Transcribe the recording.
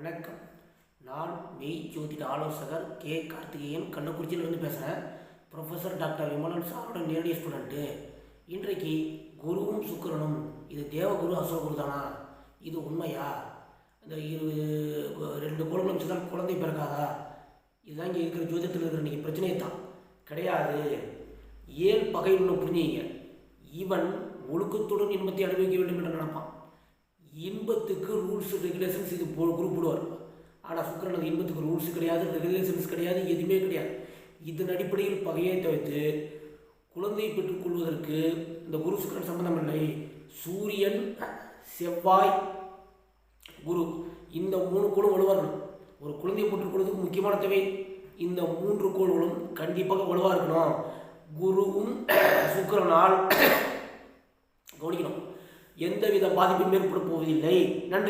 வணக்கம். நான் மெய் ஜோதிட ஆலோசகர் கே கார்த்திகேயன், கள்ளக்குறிச்சியிலிருந்து பேசுகிறேன். ப்ரொஃபஸர் டாக்டர் விமலன் சாரோட நேரடி ஸ்டூடெண்ட்டு. இன்றைக்கு குருவும் சுக்கிரனும், இது தேவகுரு அசுரகுரு தானா? இது உண்மையா? இந்த ரெண்டு குழந்தை வச்சுதான் குழந்தை பிறக்காதா? இதுதான் இங்கே இருக்கிற ஜோதிடத்தில் இருக்கிற இன்றைக்கி பிரச்சனையே தான் கிடையாது. ஏன் பகைன்னு புரிஞ்சுங்க. இவன் ஒழுக்கத்துடன் இன்பத்தை அனுபவிக்க வேண்டும் என்று நினைப்பான். இன்பத்துக்கு ரூல்ஸ் ரெகுலேஷன்ஸ் இது குறிப்பிடுவார். ஆனால் சுக்கிரனுக்கு இன்பத்துக்கு ரூல்ஸ் கிடையாது, ரெகுலேஷன்ஸ் கிடையாது, எதுவுமே கிடையாது. இதன் அடிப்படையில் பகையை தவிர்த்து குழந்தை பெற்றுக்கொள்வதற்கு இந்த குரு சுக்கிரன் சம்பந்தம் இல்லை. சூரியன், செவ்வாய், குரு, இந்த 3 கோளும் வலுவாகணும். ஒரு குழந்தையை பெற்றுக்கொள்வதற்கு முக்கியமான தேவை இந்த 3 கோள்களும் கண்டிப்பாக வலுவாக இருக்கணும். குருவும் சுக்கிரனால் கவனிக்கணும். எந்தவித பாதிப்பும் ஏற்பட போவதில்லை. நன்றி.